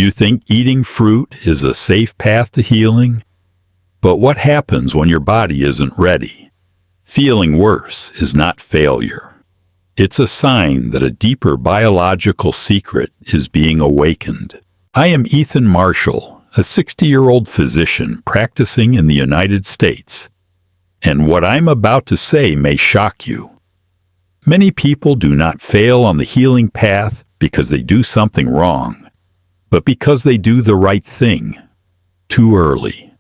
Do you think eating fruit is a safe path to healing? But what happens when your body isn't ready? Feeling worse is not failure. It's a sign that a deeper biological secret is being awakened. I am Ethan Marshall, a 60-year-old physician practicing in the United States. And what I'm about to say may shock you. Many people do not fail on the healing path because they do something wrong, but because they do the right thing too early.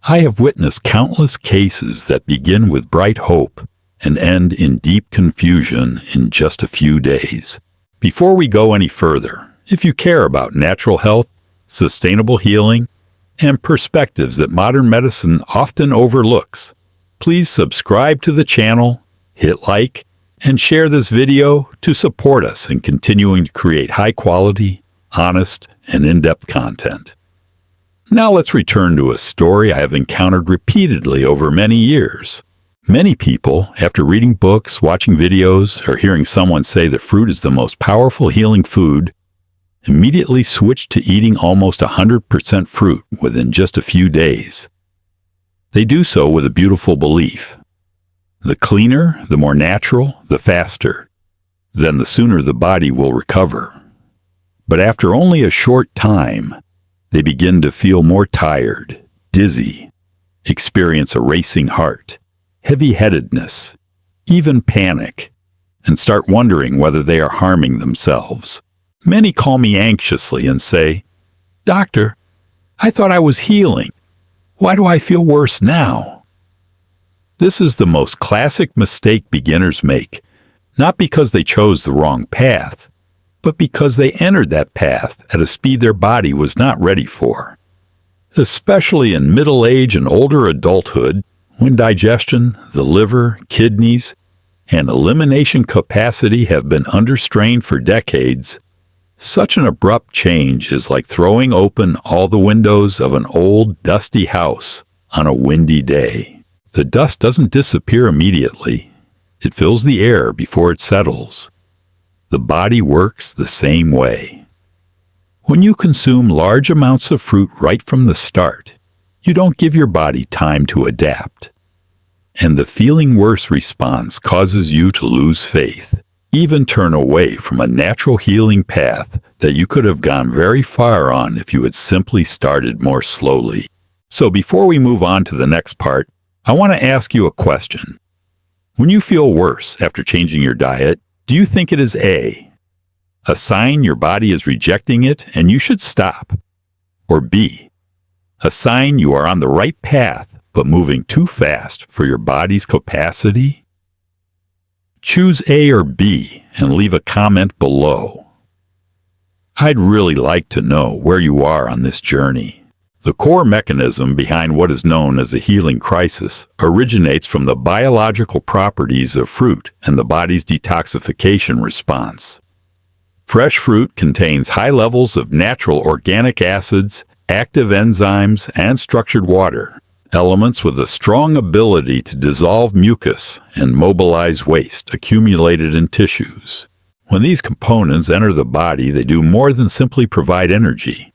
I have witnessed countless cases that begin with bright hope and end in deep confusion in just a few days. Before we go any further, if you care about natural health, sustainable healing, and perspectives that modern medicine often overlooks, please subscribe to the channel, hit like, and share this video to support us in continuing to create high-quality, honest, and in-depth content. Now let's return to a story I have encountered repeatedly over many years. Many people, after reading books, watching videos, or hearing someone say that fruit is the most powerful healing food, immediately switch to eating almost 100% fruit within just a few days. They do so with a beautiful belief. The cleaner, the more natural, the faster. Then the sooner the body will recover. But after only a short time, they begin to feel more tired, dizzy, experience a racing heart, heavy-headedness, even panic, and start wondering whether they are harming themselves. Many call me anxiously and say, "Doctor, I thought I was healing. Why do I feel worse now?" This is the most classic mistake beginners make, not because they chose the wrong path, but because they entered that path at a speed their body was not ready for. Especially in middle age and older adulthood, when digestion, the liver, kidneys, and elimination capacity have been under strain for decades, such an abrupt change is like throwing open all the windows of an old, dusty house on a windy day. The dust doesn't disappear immediately. It fills the air before it settles. The body works the same way. When you consume large amounts of fruit right from the start, you don't give your body time to adapt. And the feeling worse response causes you to lose faith, even turn away from a natural healing path that you could have gone very far on if you had simply started more slowly. So before we move on to the next part, I want to ask you a question. When you feel worse after changing your diet, do you think it is A, a sign your body is rejecting it and you should stop? Or B, a sign you are on the right path but moving too fast for your body's capacity? Choose A or B and leave a comment below. I'd really like to know where you are on this journey. The core mechanism behind what is known as a healing crisis originates from the biological properties of fruit and the body's detoxification response. Fresh fruit contains high levels of natural organic acids, active enzymes, and structured water, elements with a strong ability to dissolve mucus and mobilize waste accumulated in tissues. When these components enter the body, they do more than simply provide energy.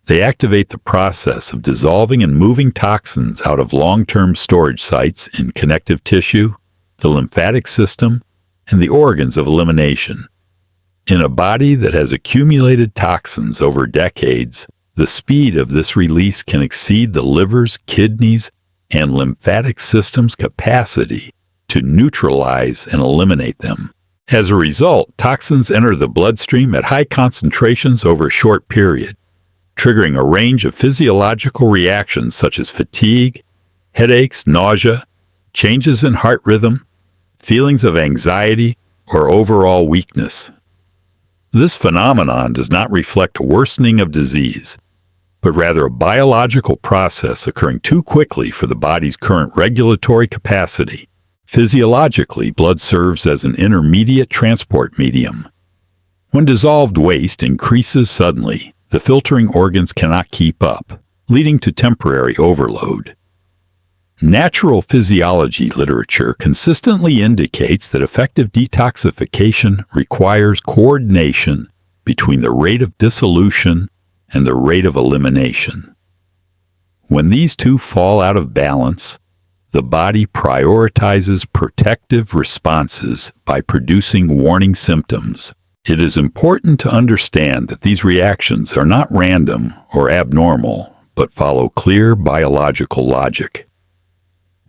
They activate the process of dissolving and moving toxins out of long-term storage sites in connective tissue, the lymphatic system, and the organs of elimination. In a body that has accumulated toxins over decades, the speed of this release can exceed the liver's, kidneys, and lymphatic system's capacity to neutralize and eliminate them. As a result, toxins enter the bloodstream at high concentrations over a short period, triggering a range of physiological reactions such as fatigue, headaches, nausea, changes in heart rhythm, feelings of anxiety, or overall weakness. This phenomenon does not reflect a worsening of disease, but rather a biological process occurring too quickly for the body's current regulatory capacity. Physiologically, blood serves as an intermediate transport medium. When dissolved waste increases suddenly, the filtering organs cannot keep up, leading to temporary overload. Natural physiology literature consistently indicates that effective detoxification requires coordination between the rate of dissolution and the rate of elimination. When these two fall out of balance, the body prioritizes protective responses by producing warning symptoms. It is important to understand that these reactions are not random or abnormal, but follow clear biological logic.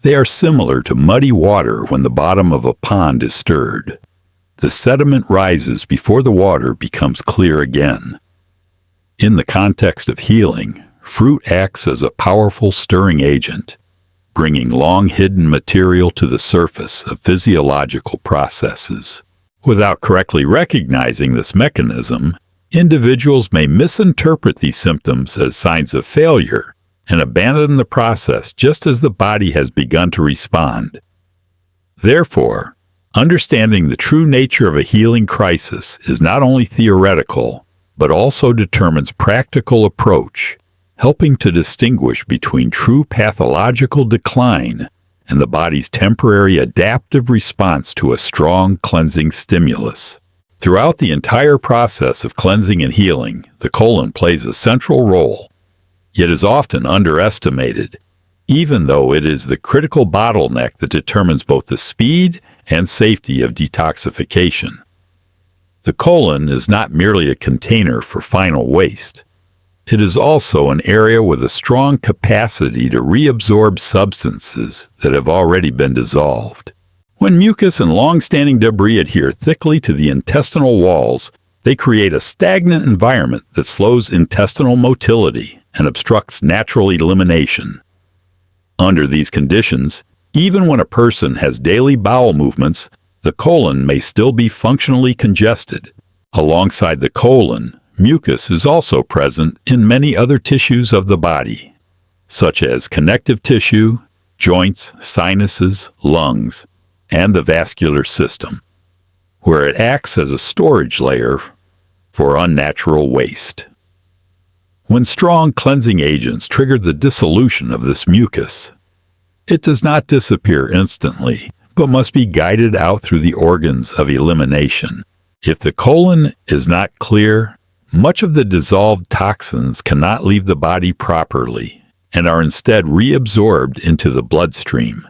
They are similar to muddy water when the bottom of a pond is stirred. The sediment rises before the water becomes clear again. In the context of healing, fruit acts as a powerful stirring agent, bringing long-hidden material to the surface of physiological processes. Without correctly recognizing this mechanism, individuals may misinterpret these symptoms as signs of failure and abandon the process just as the body has begun to respond. Therefore, understanding the true nature of a healing crisis is not only theoretical, but also determines practical approach, helping to distinguish between true pathological decline and the body's temporary adaptive response to a strong cleansing stimulus. Throughout the entire process of cleansing and healing, the colon plays a central role, yet is often underestimated, even though it is the critical bottleneck that determines both the speed and safety of detoxification. The colon is not merely a container for final waste. It is also an area with a strong capacity to reabsorb substances that have already been dissolved. When mucus and long-standing debris adhere thickly to the intestinal walls, they create a stagnant environment that slows intestinal motility and obstructs natural elimination. Under these conditions, even when a person has daily bowel movements, the colon may still be functionally congested. Alongside the colon, mucus is also present in many other tissues of the body, such as connective tissue, joints, sinuses, lungs, and the vascular system, where it acts as a storage layer for unnatural waste. When strong cleansing agents trigger the dissolution of this mucus, it does not disappear instantly, but must be guided out through the organs of elimination. If the colon is not clear, much of the dissolved toxins cannot leave the body properly and are instead reabsorbed into the bloodstream,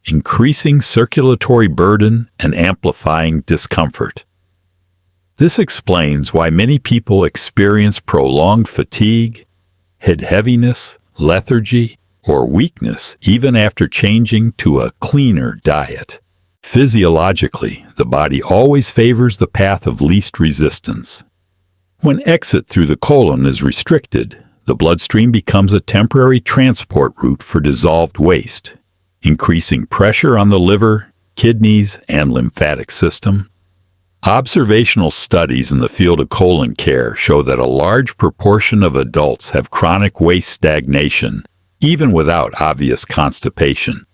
increasing circulatory burden and amplifying discomfort. This explains why many people experience prolonged fatigue, head heaviness, lethargy, or weakness even after changing to a cleaner diet. Physiologically, the body always favors the path of least resistance. When exit through the colon is restricted, the bloodstream becomes a temporary transport route for dissolved waste, increasing pressure on the liver, kidneys, and lymphatic system. Observational studies in the field of colon care show that a large proportion of adults have chronic waste stagnation, even without obvious constipation.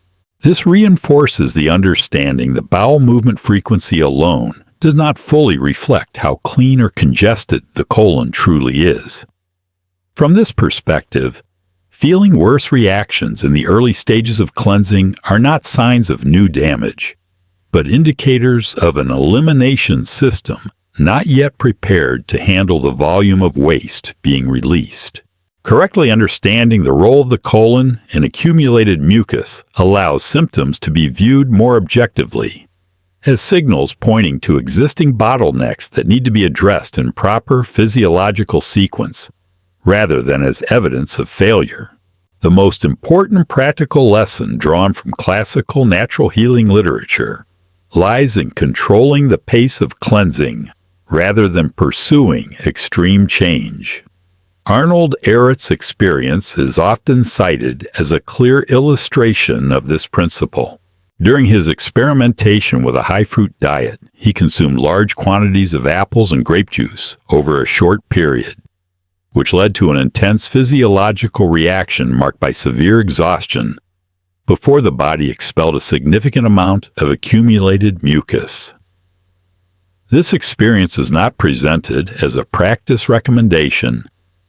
This reinforces the understanding that bowel movement frequency alone does not fully reflect how clean or congested the colon truly is. From this perspective, feeling worse reactions in the early stages of cleansing are not signs of new damage, but indicators of an elimination system not yet prepared to handle the volume of waste being released. Correctly understanding the role of the colon in accumulated mucus allows symptoms to be viewed more objectively, as signals pointing to existing bottlenecks that need to be addressed in proper physiological sequence, rather than as evidence of failure. The most important practical lesson drawn from classical natural healing literature lies in controlling the pace of cleansing rather than pursuing extreme change. Arnold Ehret's experience is often cited as a clear illustration of this principle. During his experimentation with a high-fruit diet, he consumed large quantities of apples and grape juice over a short period, which led to an intense physiological reaction marked by severe exhaustion before the body expelled a significant amount of accumulated mucus. This experience is not presented as a practice recommendation,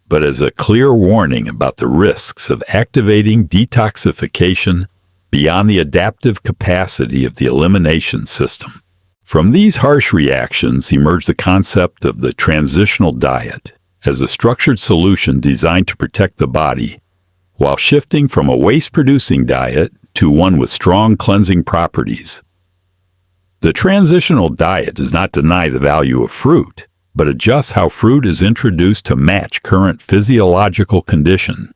but as a clear warning about the risks of activating detoxification beyond the adaptive capacity of the elimination system. From these harsh reactions emerged the concept of the transitional diet, as a structured solution designed to protect the body, while shifting from a waste-producing diet to one with strong cleansing properties. The transitional diet does not deny the value of fruit, but adjusts how fruit is introduced to match current physiological condition.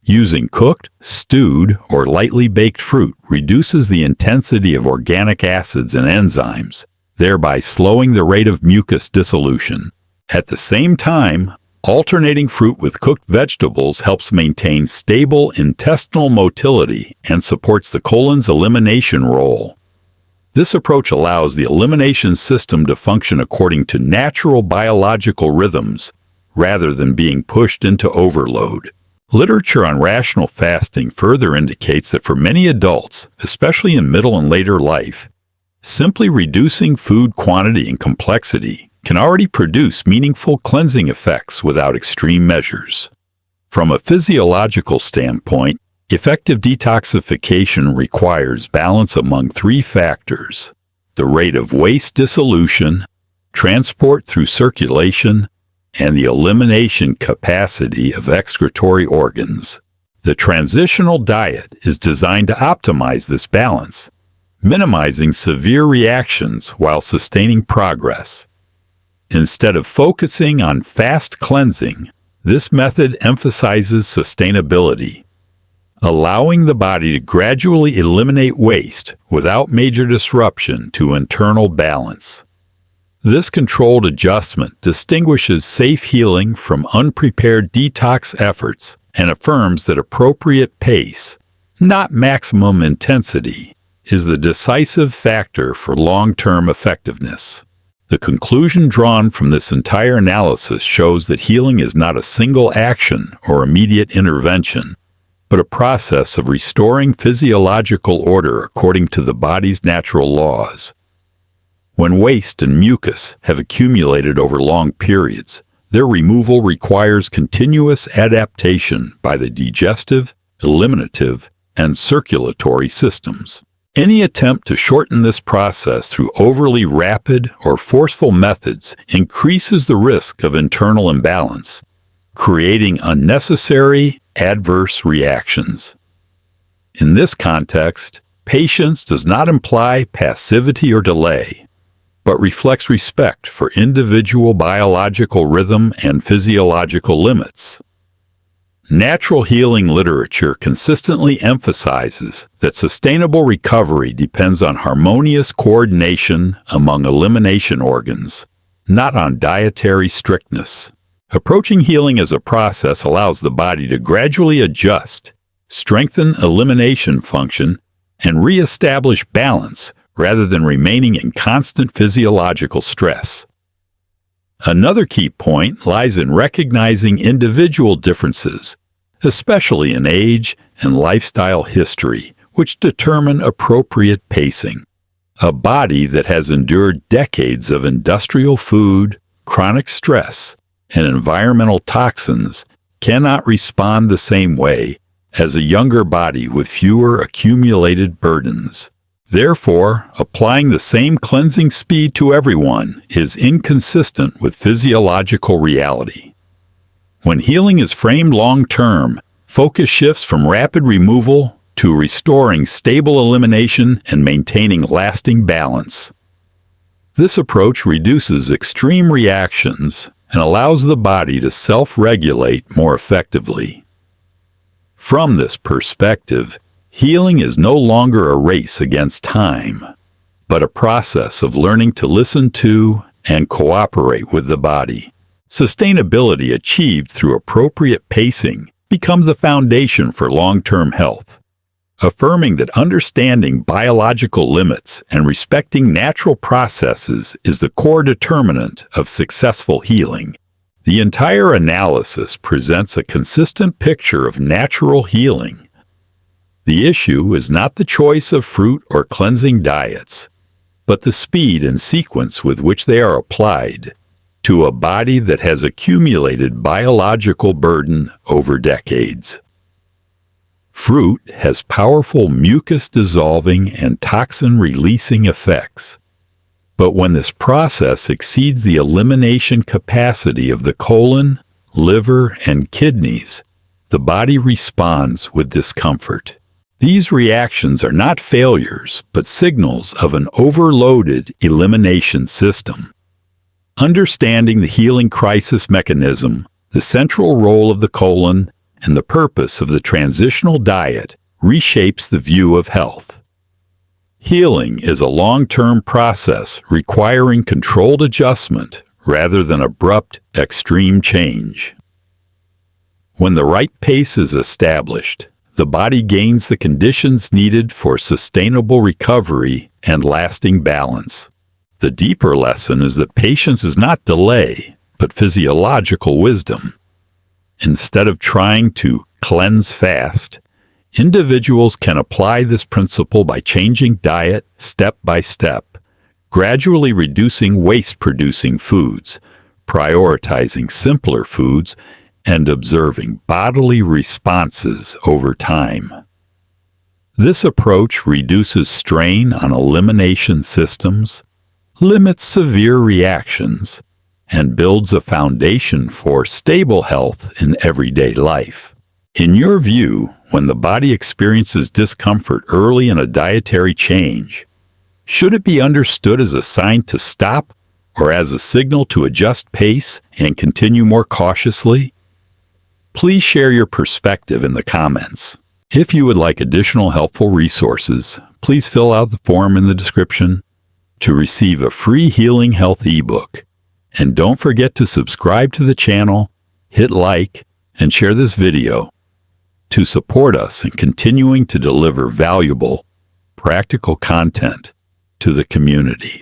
Using cooked, stewed, or lightly baked fruit reduces the intensity of organic acids and enzymes, thereby slowing the rate of mucus dissolution. At the same time, alternating fruit with cooked vegetables helps maintain stable intestinal motility and supports the colon's elimination role. This approach allows the elimination system to function according to natural biological rhythms, rather than being pushed into overload. Literature on rational fasting further indicates that for many adults, especially in middle and later life, simply reducing food quantity and complexity can already produce meaningful cleansing effects without extreme measures. From a physiological standpoint, effective detoxification requires balance among three factors: the rate of waste dissolution, transport through circulation, and the elimination capacity of excretory organs. The transitional diet is designed to optimize this balance, minimizing severe reactions while sustaining progress. Instead of focusing on fast cleansing, this method emphasizes sustainability, allowing the body to gradually eliminate waste without major disruption to internal balance. This controlled adjustment distinguishes safe healing from unprepared detox efforts and affirms that appropriate pace, not maximum intensity, is the decisive factor for long-term effectiveness. The conclusion drawn from this entire analysis shows that healing is not a single action or immediate intervention, but a process of restoring physiological order according to the body's natural laws. When waste and mucus have accumulated over long periods, their removal requires continuous adaptation by the digestive, eliminative, and circulatory systems. Any attempt to shorten this process through overly rapid or forceful methods increases the risk of internal imbalance, creating unnecessary adverse reactions. In this context, patience does not imply passivity or delay, but reflects respect for individual biological rhythm and physiological limits. Natural healing literature consistently emphasizes that sustainable recovery depends on harmonious coordination among elimination organs, not on dietary strictness. Approaching healing as a process allows the body to gradually adjust, strengthen elimination function, and reestablish balance rather than remaining in constant physiological stress. Another key point lies in recognizing individual differences, especially in age and lifestyle history, which determine appropriate pacing. A body that has endured decades of industrial food, chronic stress, and environmental toxins cannot respond the same way as a younger body with fewer accumulated burdens. Therefore, applying the same cleansing speed to everyone is inconsistent with physiological reality. When healing is framed long-term, focus shifts from rapid removal to restoring stable elimination and maintaining lasting balance. This approach reduces extreme reactions and allows the body to self-regulate more effectively. From this perspective, healing is no longer a race against time, but a process of learning to listen to and cooperate with the body. Sustainability achieved through appropriate pacing becomes the foundation for long-term health, affirming that understanding biological limits and respecting natural processes is the core determinant of successful healing. The entire analysis presents a consistent picture of natural healing. The issue is not the choice of fruit or cleansing diets, but the speed and sequence with which they are applied to a body that has accumulated biological burden over decades. Fruit has powerful mucus-dissolving and toxin-releasing effects. But when this process exceeds the elimination capacity of the colon, liver, and kidneys, the body responds with discomfort. These reactions are not failures, but signals of an overloaded elimination system. Understanding the healing crisis mechanism, the central role of the colon, and the purpose of the transitional diet reshapes the view of health. Healing is a long-term process requiring controlled adjustment rather than abrupt, extreme change. When the right pace is established, the body gains the conditions needed for sustainable recovery and lasting balance. The deeper lesson is that patience is not delay, but physiological wisdom. Instead of trying to cleanse fast, individuals can apply this principle by changing diet step by step, gradually reducing waste-producing foods, prioritizing simpler foods, and observing bodily responses over time. This approach reduces strain on elimination systems, limits severe reactions, and builds a foundation for stable health in everyday life. In your view, when the body experiences discomfort early in a dietary change, should it be understood as a sign to stop or as a signal to adjust pace and continue more cautiously? Please share your perspective in the comments. If you would like additional helpful resources, please fill out the form in the description to receive a free Healing Health ebook. And don't forget to subscribe to the channel, hit like, and share this video to support us in continuing to deliver valuable, practical content to the community.